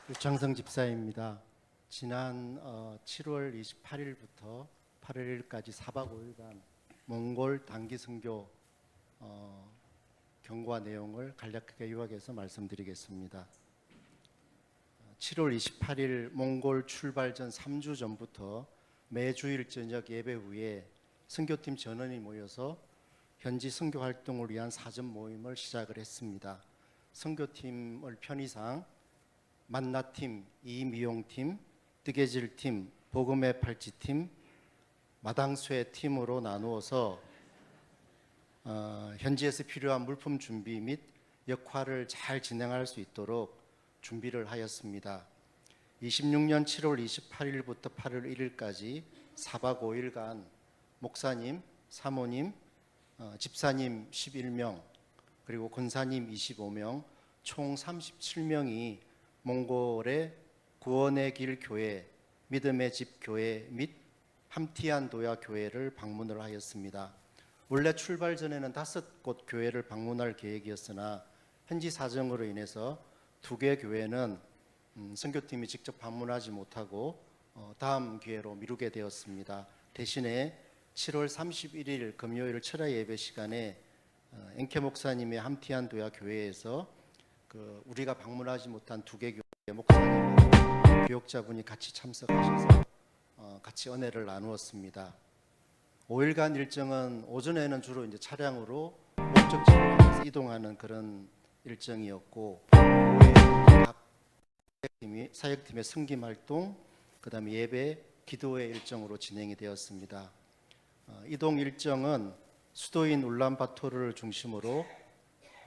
유창성 집사입니다. 지난 7월 28일부터 8일까지 4박 5일간 몽골 단기 선교 경과 내용을 간략하게 요약해서 말씀드리겠습니다. 7월 28일 몽골 출발 전 3주 전부터 매주일 저녁 예배 후에 선교팀 전원이 모여서 현지 선교 활동을 위한 사전 모임을 시작을 했습니다. 선교팀을 편의상 만나팀, 이미용팀, 뜨개질팀, 복음의 팔찌팀, 마당쇠 팀으로 나누어서 현지에서 필요한 물품 준비 및 역할을 잘 진행할 수 있도록 준비를 하였습니다. 26년 7월 28일부터 8월 1일까지 4박 5일간 목사님, 사모님, 집사님 11명, 그리고 권사님 25명, 총 37명이 몽골의 구원의 길 교회, 믿음의 집 교회 및 함티안 도야 교회를 방문을 하였습니다. 원래 출발 전에는 5곳 교회를 방문할 계획이었으나 현지 사정으로 인해서 2개 교회는 선교팀이 직접 방문하지 못하고 다음 기회로 미루게 되었습니다. 대신에 7월 31일 금요일 철야 예배 시간에 앵케 목사님의 함티안 도야 교회에서 우리가 방문하지 못한 2개 교회 목사님하고 교역자분이 같이 참석하셔서 같이 은혜를 나누었습니다. 5일간 일정은 오전에는 주로 이제 차량으로 목적지를 향해서 이동하는 그런 일정이었고, 오후에는 각 사역팀의 섬김 활동, 그다음에 예배, 기도의 일정으로 진행이 되었습니다. 이동 일정은 수도인 울란바토르를 중심으로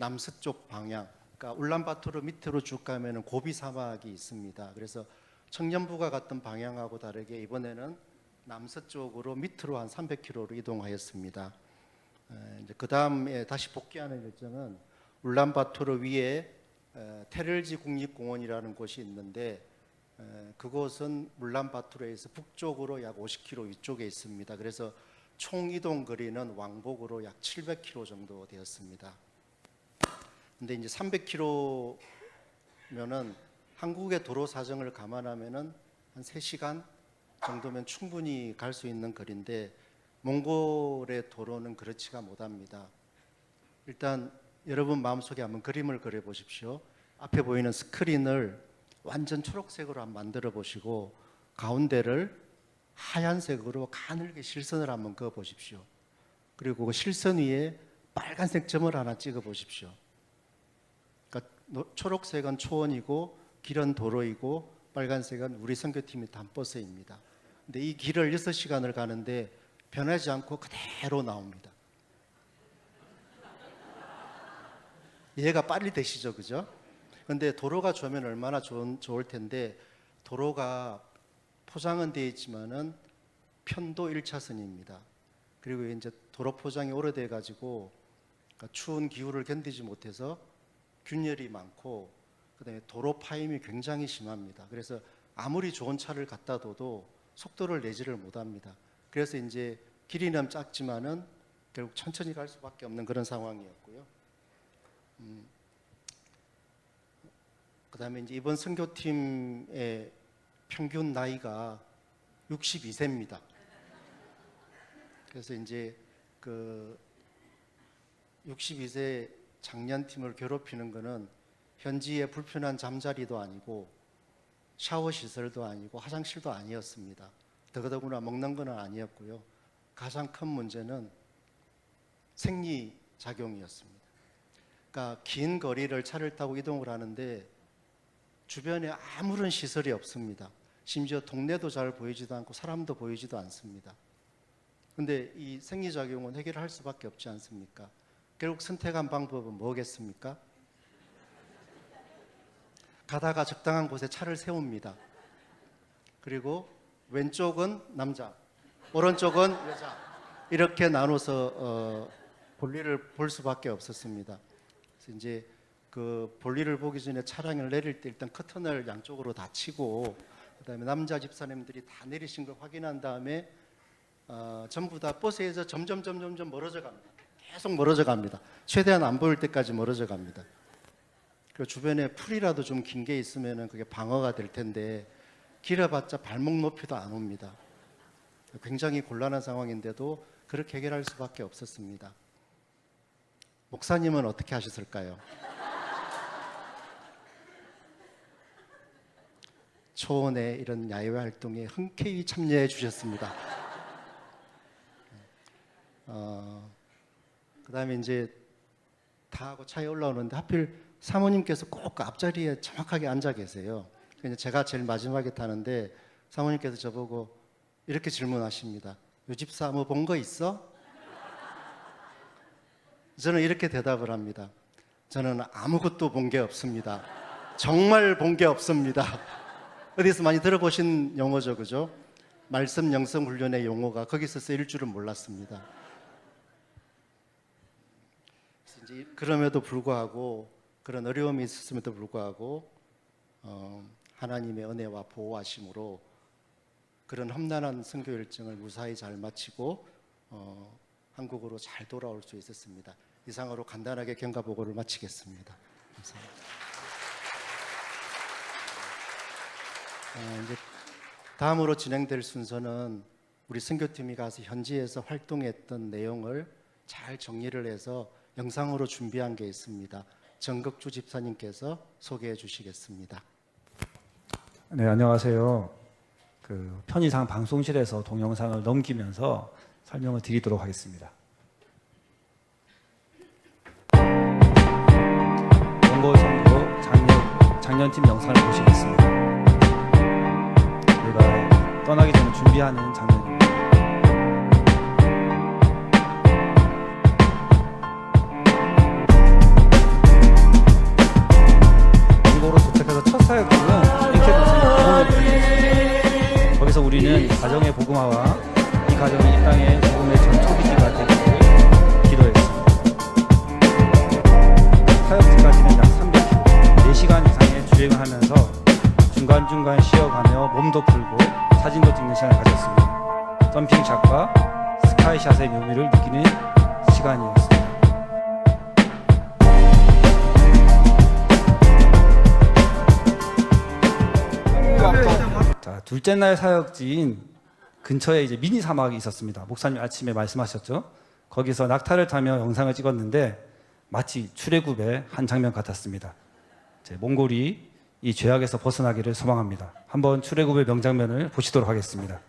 남서쪽 방향, 그러니까 울란바토르 밑으로 쭉 가면은 고비 사막이 있습니다. 그래서 청년부가 갔던 방향하고 다르게 이번에는 남서쪽으로 밑으로 한 300km로 이동하였습니다. 그 다음에 다시 복귀하는 일정은 울란바토르 위에 테를지 국립공원이라는 곳이 있는데 그곳은 울란바토르에서 북쪽으로 약 50km 위쪽에 있습니다. 그래서 총 이동 거리는 왕복으로 약 700km 정도 되었습니다. 근데 이제 300km면은 한국의 도로 사정을 감안하면은 한 3시간 정도면 충분히 갈 수 있는 거리인데 몽골의 도로는 그렇지가 못합니다. 일단 여러분 마음속에 한번 그림을 그려 보십시오. 앞에 보이는 스크린을 완전 초록색으로 한번 만들어 보시고 가운데를 하얀색으로 가늘게 실선을 한번 그어 보십시오. 그리고 그 실선 위에 빨간색 점을 하나 찍어 보십시오. 그러니까 초록색은 초원이고 길은 도로이고 빨간색은 우리 선교팀이 탄 버스입니다. 근데 이 길을 6시간을 가는데 변하지 않고 그대로 나옵니다. 이해가 빨리 되시죠, 그죠? 근데 도로가 좋으면 얼마나 좋을 텐데 도로가 포장은 되어 있지만은 편도 1차선입니다. 그리고 이제 도로 포장이 오래돼 가지고 그러니까 추운 기후를 견디지 못해서 균열이 많고 그다음에 도로 파임이 굉장히 심합니다. 그래서 아무리 좋은 차를 갖다 둬도 속도를 내지를 못합니다. 그래서 이제 길이는 작지만은 결국 천천히 갈 수밖에 없는 그런 상황이었고요. 그다음에 이제 이번 선교팀의 평균 나이가 62세입니다. 그래서 이제 62세 장년팀을 괴롭히는 거는 현지의 불편한 잠자리도 아니고 샤워 시설도 아니고 화장실도 아니었습니다. 더더구나 먹는 건 아니었고요. 가장 큰 문제는 생리작용이었습니다. 그러니까 긴 거리를 차를 타고 이동을 하는데 주변에 아무런 시설이 없습니다. 심지어 동네도 잘 보이지도 않고 사람도 보이지도 않습니다. 그런데 이 생리작용은 해결할 수밖에 없지 않습니까? 결국 선택한 방법은 뭐겠습니까? 가다가 적당한 곳에 차를 세웁니다. 그리고 왼쪽은 남자, 오른쪽은 여자 이렇게 나눠서 볼일을 볼 수밖에 없었습니다. 그래서 이제 그 볼일을 보기 전에 차량을 내릴 때 일단 커튼을 양쪽으로 다 치고 그다음에 남자 집사님들이 다 내리신 걸 확인한 다음에 전부 다 버스에서 점점 멀어져 갑니다. 계속 멀어져 갑니다. 최대한 안 보일 때까지 멀어져 갑니다. 그 주변에 풀이라도 좀 긴 게 있으면 그게 방어가 될 텐데 길어봤자 발목 높이도 안 옵니다. 굉장히 곤란한 상황인데도 그렇게 해결할 수밖에 없었습니다. 목사님은 어떻게 하셨을까요? 초원의 이런 야외 활동에 흔쾌히 참여해 주셨습니다. 그 다음에 이제 다 하고 차에 올라오는데 하필 사모님께서 꼭 그 앞자리에 정확하게 앉아 계세요. 그래서 제가 제일 마지막에 타는데 사모님께서 저보고 이렇게 질문하십니다. 요 집사 뭐 본 거 있어? 저는 이렇게 대답을 합니다. 저는 아무것도 본 게 없습니다. 정말 본 게 없습니다. 어디서 많이 들어보신 용어죠, 그죠? 말씀 영성 훈련의 용어가 거기서 쓰일 줄은 몰랐습니다. 이제 그럼에도 불구하고 그런 어려움이 있었음에도 불구하고 하나님의 은혜와 보호하심으로 그런 험난한 선교 일정을 무사히 잘 마치고 한국으로 잘 돌아올 수 있었습니다. 이상으로 간단하게 경과 보고를 마치겠습니다. 감사합니다. 이제 다음으로 진행될 순서는 우리 선교팀이 가서 현지에서 활동했던 내용을 잘 정리를 해서 영상으로 준비한 게 있습니다. 정극주 집사님께서 소개해 주시겠습니다. 네, 안녕하세요. 편의상 방송실에서 동영상을 넘기면서 설명을 드리도록 하겠습니다. 원고 선교 작년팀 영상을 보시겠습니다. 우리가 떠나기 전에 준비하는 장면입니다. 원고로 도착해서 첫 사역은 이렇게 보시면 거기서 우리는 가정의 복음화와 이 가정이 이 땅의 복음의 전초기지가 되기를 기도했습니다. 사역지까지는 약 300km, 4시간 이상의 주행을 하면서 중간중간 쉬어가며 몸도 풀고 사진도 찍는 시간을 가졌습니다. 덤핑샷과 스카이샷의 묘미를 느끼는 시간이었습니다. 자, 둘째 날 사역지인 근처에 이제 미니 사막이 있었습니다. 목사님 아침에 말씀하셨죠? 거기서 낙타를 타며 영상을 찍었는데 마치 출애굽의 한 장면 같았습니다. 몽골이 이 죄악에서 벗어나기를 소망합니다. 한번 출애굽의 명장면을 보시도록 하겠습니다.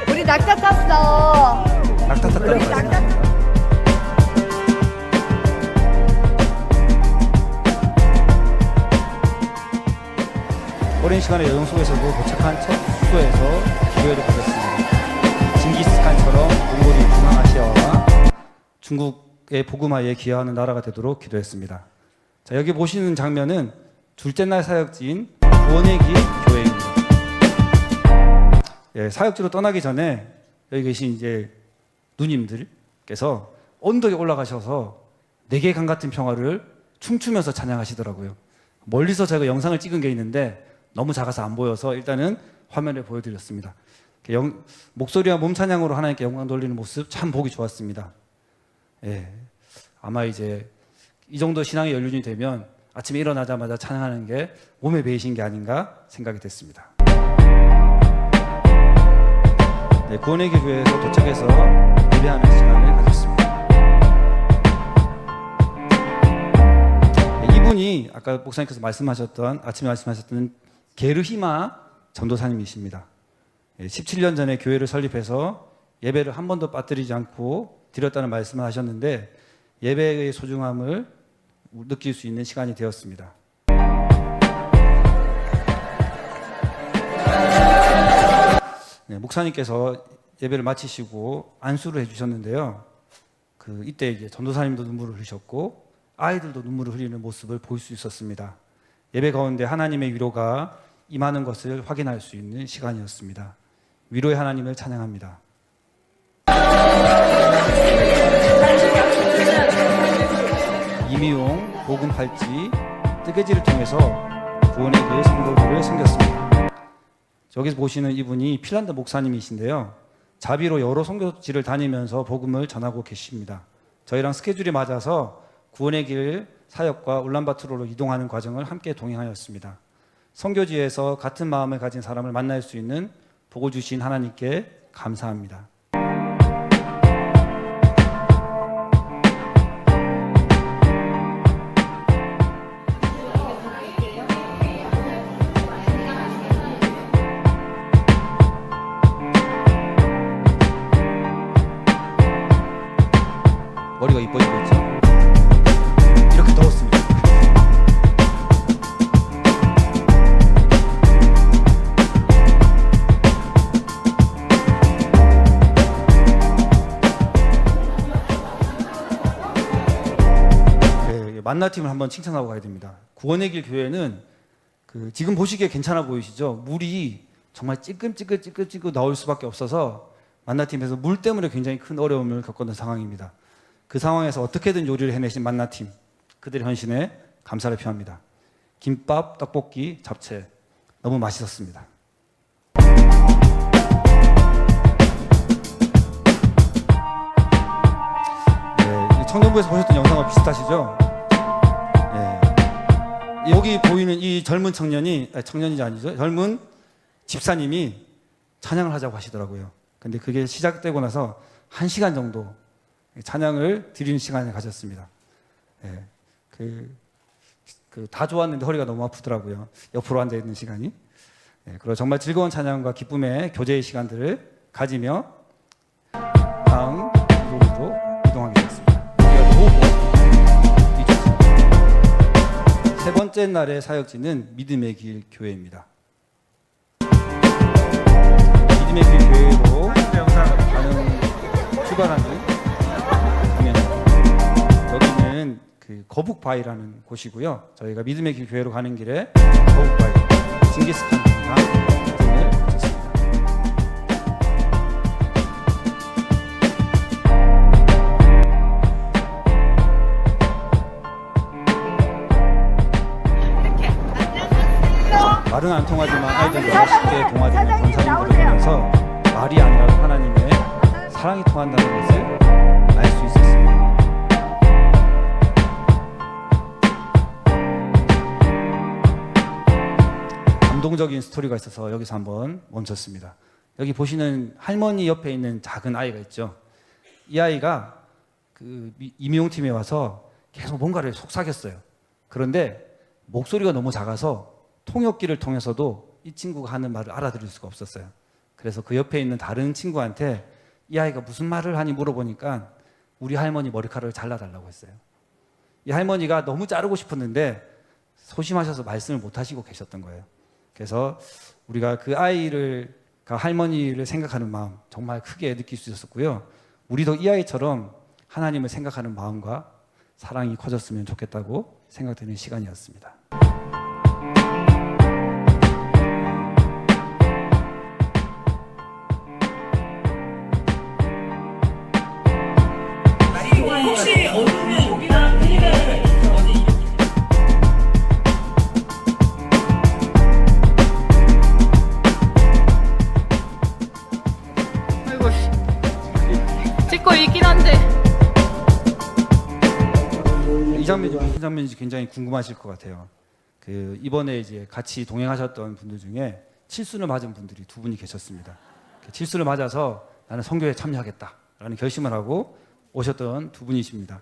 우리 낙타 탔어. 낙타 탔다는 말씀. 오랜 시간의 여정 속에서도 도착한 첫 숙소에서 기회를 받았습니다. 징기스칸처럼 몽골이 중앙아시아와 중국의 복음화에 기여하는 나라가 되도록 기도했습니다. 자, 여기 보시는 장면은 둘째 날 사역지인 구원의 길 교회입니다. 예, 사역지로 떠나기 전에 여기 계신 이제 누님들께서 언덕에 올라가셔서 내게 강 같은 평화를 춤추면서 찬양하시더라고요. 멀리서 제가 영상을 찍은 게 있는데 너무 작아서 안 보여서 일단은 화면에 보여드렸습니다. 목소리와 몸 찬양으로 하나님께 영광 돌리는 모습 참 보기 좋았습니다. 예, 아마 이제 이 정도 신앙의 연륜이 되면 아침에 일어나자마자 찬양하는 게 몸에 배이신 게 아닌가 생각이 됐습니다. 네, 구원의 길 교회에서 도착해서 예배하는 시간을 가졌습니다. 네, 이분이 아까 목사님께서 말씀하셨던 아침에 말씀하셨던 게르히마 전도사님이십니다. 17년 전에 교회를 설립해서 예배를 한 번도 빠뜨리지 않고 드렸다는 말씀을 하셨는데 예배의 소중함을 느낄 수 있는 시간이 되었습니다. 네, 목사님께서 예배를 마치시고 안수를 해주셨는데요. 이때 이제 전도사님도 눈물을 흘리셨고 아이들도 눈물을 흘리는 모습을 볼 수 있었습니다. 예배 가운데 하나님의 위로가 임하는 것을 확인할 수 있는 시간이었습니다. 위로의 하나님을 찬양합니다. 이미용 복음 팔찌 뜨개질을 통해서 구원의 길 성도들을 섬겼습니다. 여기서 보시는 이분이 핀란드 목사님이신데요. 자비로 여러 선교지를 다니면서 복음을 전하고 계십니다. 저희랑 스케줄이 맞아서 구원의 길 사역과 울란바토르로 이동하는 과정을 함께 동행하였습니다. 선교지에서 같은 마음을 가진 사람을 만날 수 있는 복을 주신 하나님께 감사합니다. 머리가 이뻐지고 있죠? 이렇게 더웠습니다. 네, 만나팀을 한번 칭찬하고 가야 됩니다. 구원의 길 교회는 지금 보시기에 괜찮아 보이시죠? 물이 정말 찌끔찌끔 나올 수밖에 없어서 만나팀에서 물 때문에 굉장히 큰 어려움을 겪었던 상황입니다. 그 상황에서 어떻게든 요리를 해내신 만나팀, 그들의 헌신에 감사를 표합니다. 김밥, 떡볶이, 잡채 너무 맛있었습니다. 네, 청년부에서 보셨던 영상과 비슷하시죠? 네. 여기 보이는 이 젊은 청년이 아니죠? 젊은 집사님이 찬양을 하자고 하시더라고요. 근데 그게 시작되고 나서 1시간 정도 찬양을 드리는 시간을 가졌습니다. 네, 다 좋았는데 허리가 너무 아프더라고요. 옆으로 앉아 있는 시간이. 네, 그리고 정말 즐거운 찬양과 기쁨의 교제의 시간들을 가지며 다음 이동으로 이동하게 됐습니다. 우리가 노고 이쪽 세 번째 날의 사역지는 믿음의 길 교회입니다. 믿음의 길 교회로 가는 출발하는 여기는 거북바위라는 곳이고요. 저희가 믿음의 길 교회로 가는 길에 거북바위, 징기스칸 등을 거쳤습니다. 말은 안 통하지만 아이들과 쉽게 동화되는 권사님들을 보면서 말이 아니라 하나님의 사랑이 통한다는 것을 알 수 있었습니다. 감동적인 스토리가 있어서 여기서 한번 멈췄습니다. 여기 보시는 할머니 옆에 있는 작은 아이가 있죠. 이 아이가 임용팀에 와서 계속 뭔가를 속삭였어요. 그런데 목소리가 너무 작아서 통역기를 통해서도 이 친구가 하는 말을 알아들을 수가 없었어요. 그래서 그 옆에 있는 다른 친구한테 이 아이가 무슨 말을 하니 물어보니까 우리 할머니 머리카락을 잘라달라고 했어요. 이 할머니가 너무 자르고 싶었는데 소심하셔서 말씀을 못 하시고 계셨던 거예요. 그래서 우리가 그 할머니를 생각하는 마음 정말 크게 느낄 수 있었고요. 우리도 이 아이처럼 하나님을 생각하는 마음과 사랑이 커졌으면 좋겠다고 생각되는 시간이었습니다. 혹시 어둠의 독이나 페리가 어디 아이고 찍고 있긴 한데 이 장면이 무슨 장면인지 굉장히 궁금하실 것 같아요. 이번에 이제 같이 동행하셨던 분들 중에 칠순을 맞은 분들이 2분이 계셨습니다. 칠순을 맞아서 나는 선교에 참여하겠다라는 결심을 하고 오셨던 2분이십니다.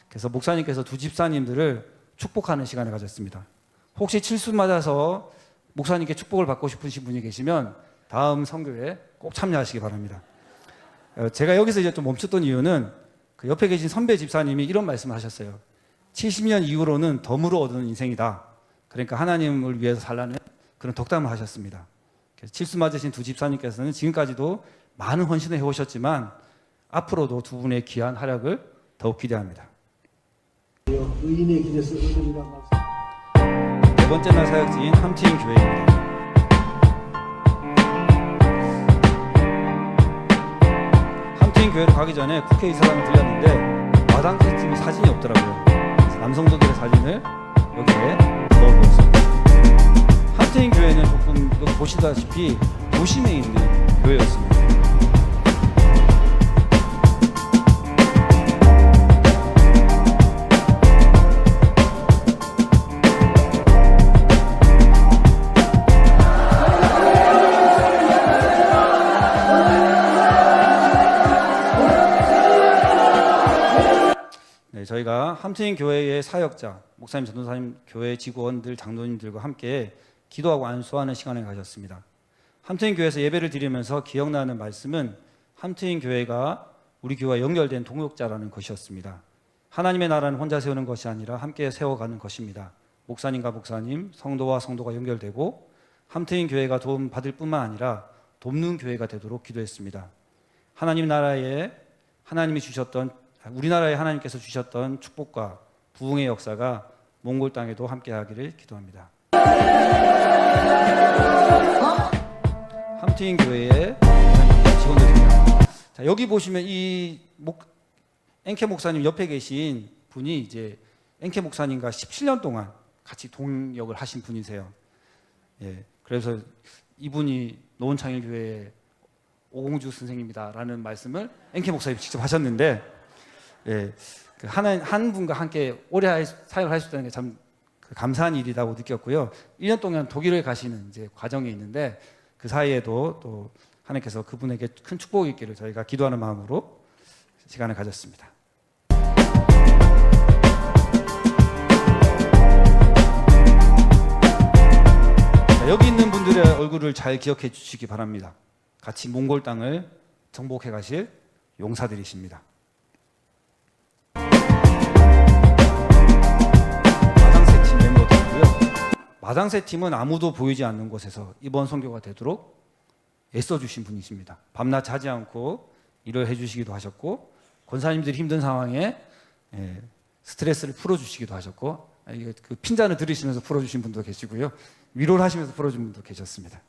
그래서 목사님께서 2 집사님들을 축복하는 시간을 가졌습니다. 혹시 칠순 맞아서 목사님께 축복을 받고 싶으신 분이 계시면 다음 선교에 꼭 참여하시기 바랍니다. 제가 여기서 이제 좀 멈췄던 이유는 그 옆에 계신 선배 집사님이 이런 말씀을 하셨어요. 70년 이후로는 덤으로 얻는 인생이다. 그러니까 하나님을 위해서 살라는 그런 덕담을 하셨습니다. 그래서 칠순 맞으신 2 집사님께서는 지금까지도 많은 헌신을 해오셨지만 앞으로도 2분의 귀한 활약을 더욱 기대합니다. 의인의 길에서 얻으리란 말씀. 네 번째 날 사역지인 함트인 교회입니다. 함트인 교회로 가기 전에 국회의사당을 들렸는데 마당 시스템이 사진이 없더라고요. 그래서 남성도들의 사진을 여기에 넣어두었습니다. 함트인 교회는 조금 여기 보시다시피 도심에 있는 교회였습니다. 네, 저희가 함트인 교회의 사역자, 목사님, 전도사님, 교회 직원들, 장로님들과 함께 기도하고 안수하는 시간을 가졌습니다. 함트인 교회에서 예배를 드리면서 기억나는 말씀은 함트인 교회가 우리 교회와 연결된 동역자라는 것이었습니다. 하나님의 나라는 혼자 세우는 것이 아니라 함께 세워가는 것입니다. 목사님과 목사님, 성도와 성도가 연결되고 함트인 교회가 도움 받을 뿐만 아니라 돕는 교회가 되도록 기도했습니다. 하나님 나라에 하나님이 주셨던 우리나라에 하나님께서 주셨던 축복과 부흥의 역사가 몽골 땅에도 함께하기를 기도합니다. 함트인 교회의 직원들입니다. 자, 여기 보시면 엔케 목사님 옆에 계신 분이 이제 엔케 목사님과 17년 동안 같이 동역을 하신 분이세요. 예, 그래서 이분이 노원창일교회의 오공주 선생님이다라는 말씀을 엔케 목사님이 직접 하셨는데, 예, 한 분과 함께 오래 사역을 할 수 있다는 게 참 감사한 일이라고 느꼈고요. 1년 동안 독일을 가시는 이제 과정이 있는데 그 사이에도 또 하나님께서 그분에게 큰 축복이 있기를 저희가 기도하는 마음으로 시간을 가졌습니다. 자, 여기 있는 분들의 얼굴을 잘 기억해 주시기 바랍니다. 같이 몽골 땅을 정복해 가실 용사들이십니다. 마당새 팀은 아무도 보이지 않는 곳에서 이번 선교가 되도록 애써주신 분이십니다. 밤낮 자지 않고 일을 해주시기도 하셨고, 권사님들이 힘든 상황에 스트레스를 풀어주시기도 하셨고, 그 핀잔을 들으시면서 풀어주신 분도 계시고요, 위로를 하시면서 풀어준 분도 계셨습니다.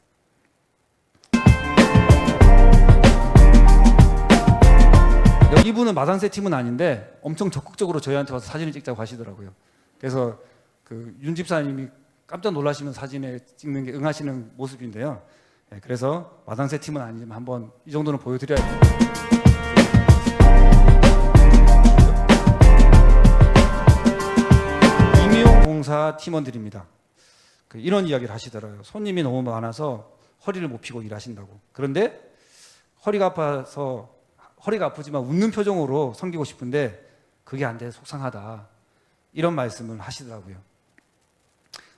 여기 이분은 마당새 팀은 아닌데 엄청 적극적으로 저희한테 와서 사진을 찍자고 하시더라고요. 그래서 윤 집사님이 깜짝 놀라시면 사진에 찍는 게 응하시는 모습인데요. 네, 그래서 마당새 팀은 아니지만 한번 이 정도는 보여드려야 돼요. 임용공사 팀원들입니다. 이런 이야기를 하시더라고요. 손님이 너무 많아서 허리를 못 펴고 일하신다고. 그런데 허리가 아프지만 웃는 표정으로 섬기고 싶은데 그게 안 돼 속상하다. 이런 말씀을 하시더라고요.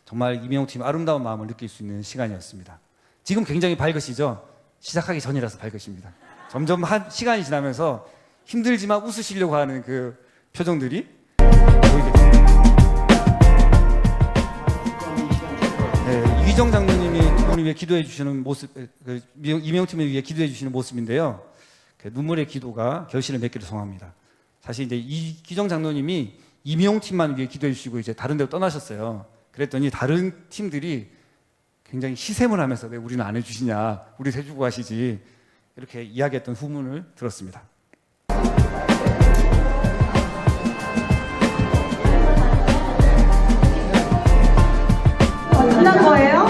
정말 이명웅팀 아름다운 마음을 느낄 수 있는 시간이었습니다. 지금 굉장히 밝으시죠? 시작하기 전이라서 밝으십니다. 점점 시간이 지나면서 힘들지만 웃으시려고 하는 그 표정들이 보이게 됩니다. 네, 이기정 장로님이 두 분을 위해 기도해 주시는 모습, 이명웅팀을 위해 기도해 주시는 모습인데요. 눈물의 기도가 결실을 맺기를 소망합니다. 사실 이제 이기정 장로님이 이명웅팀만 위해 기도해 주시고 이제 다른 데로 떠나셨어요. 그랬더니 다른 팀들이 굉장히 희생을 하면서 왜 우리는 안 해주시냐, 우리 해주고 가시지, 이렇게 이야기했던 후문을 들었습니다. 끝난 거예요?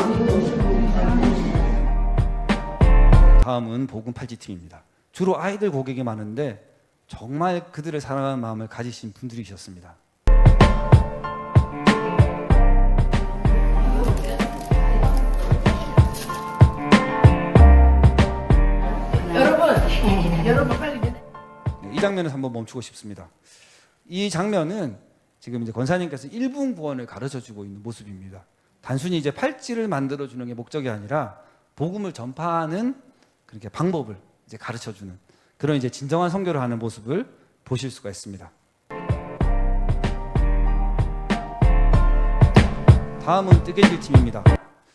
다음은 복음 팔찌팀입니다. 주로 아이들 고객이 많은데 정말 그들을 사랑하는 마음을 가지신 분들이셨습니다. 여러분 빨리. 이 장면에서 한번 멈추고 싶습니다. 이 장면은 지금 이제 권사님께서 1분 구원을 가르쳐주고 있는 모습입니다. 단순히 이제 팔찌를 만들어주는 게 목적이 아니라 복음을 전파하는 그렇게 방법을 이제 가르쳐주는 그런 이제 진정한 선교를 하는 모습을 보실 수가 있습니다. 다음은 뜨개질 팀입니다.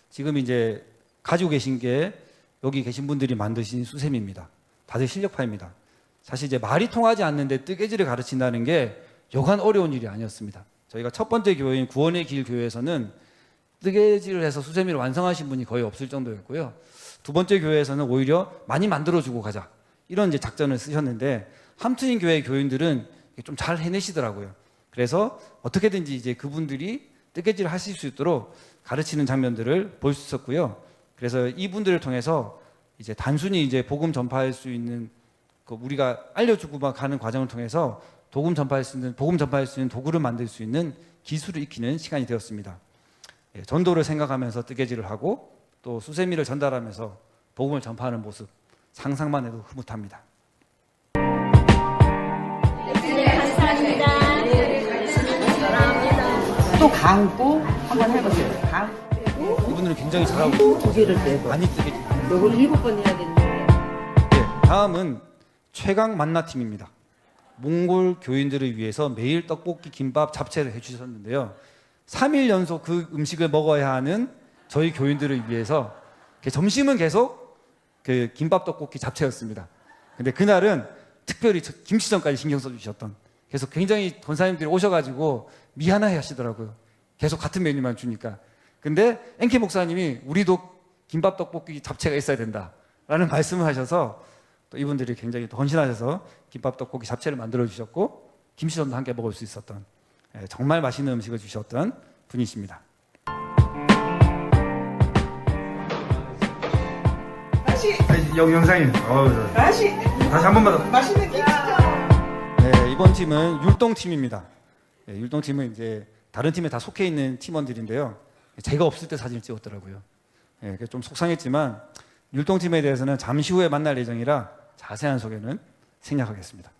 지금 이제 가지고 계신 게 여기 계신 분들이 만드신 수세미입니다. 다들 실력파입니다. 사실 이제 말이 통하지 않는데 뜨개질을 가르친다는 게 여간 어려운 일이 아니었습니다. 저희가 첫 번째 교회인 구원의 길 교회에서는 뜨개질을 해서 수세미를 완성하신 분이 거의 없을 정도였고요. 두 번째 교회에서는 오히려 많이 만들어주고 가자, 이런 이제 작전을 쓰셨는데 함트인 교회 교인들은 좀 잘 해내시더라고요. 그래서 어떻게든지 이제 그분들이 뜨개질을 하실 수 있도록 가르치는 장면들을 볼 수 있었고요. 그래서 이분들을 통해서 이제 단순히 이제 복음 전파할 수 있는 그 우리가 알려주고만 가는 과정을 통해서 복음 전파할 수 있는 도구를 만들 수 있는 기술을 익히는 시간이 되었습니다. 예, 전도를 생각하면서 뜨개질을 하고 또 수세미를 전달하면서 복음을 전파하는 모습 상상만 해도 흐뭇합니다. 또 감고 한번 해보세요. 이분들은 굉장히 잘하고 두 개를 빼고. 많이 뜨개질. 요걸 7번 해야 되는데. 네, 다음은 최강 만나팀입니다. 몽골 교인들을 위해서 매일 떡볶이, 김밥, 잡채를 해주셨는데요. 3일 연속 그 음식을 먹어야 하는 저희 교인들을 위해서 점심은 계속 그 김밥, 떡볶이, 잡채였습니다. 근데 그날은 특별히 김치전까지 신경 써주셨던, 그래서 굉장히 권사님들이 오셔가지고 미안해 하시더라고요. 계속 같은 메뉴만 주니까. 근데 엔케 목사님이 우리도 김밥, 떡볶이, 잡채가 있어야 된다라는 말씀을 하셔서 또 이분들이 굉장히 헌신하셔서 김밥, 떡볶이, 잡채를 만들어 주셨고 김치전도 함께 먹을 수 있었던 정말 맛있는 음식을 주셨던 분이십니다. 여기 영상이 다시 한 번만 더. 맛있는 김치전. 네, 이번 팀은 율동팀입니다. 네, 율동팀은 이제 다른 팀에 다 속해 있는 팀원들인데요. 제가 없을 때 사진을 찍었더라고요. 네, 좀 속상했지만 율동팀에 대해서는 잠시 후에 만날 예정이라 자세한 소개는 생략하겠습니다.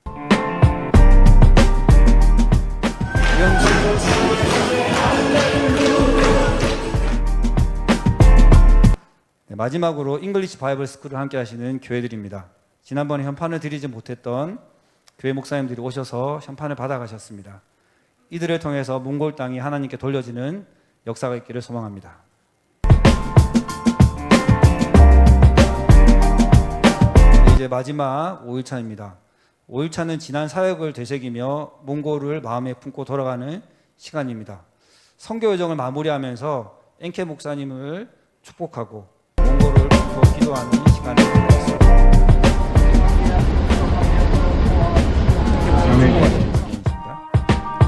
네, 마지막으로 잉글리시 바이블 스쿨을 함께 하시는 교회들입니다. 지난번에 현판을 드리지 못했던 교회 목사님들이 오셔서 현판을 받아가셨습니다. 이들을 통해서 몽골 땅이 하나님께 돌려지는 역사가 있기를 소망합니다. 네, 이제 마지막 5일차입니다. 5일차는 지난 사역을 되새기며 몽골을 마음에 품고 돌아가는 시간입니다. 선교 여정을 마무리하면서 엔케 목사님을 축복하고 몽골을 품고 기도하는 시간을 갖겠습니다.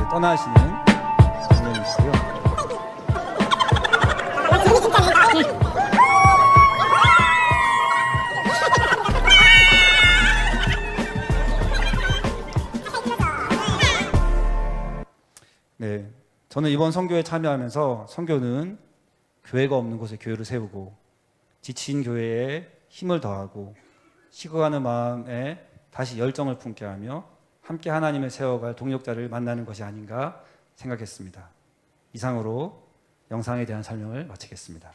떠나시는 장면이시고요. 네, 저는 이번 선교에 참여하면서 선교는 교회가 없는 곳에 교회를 세우고 지친 교회에 힘을 더하고 식어가는 마음에 다시 열정을 품게 하며 함께 하나님을 세워갈 동역자를 만나는 것이 아닌가 생각했습니다. 이상으로 영상에 대한 설명을 마치겠습니다.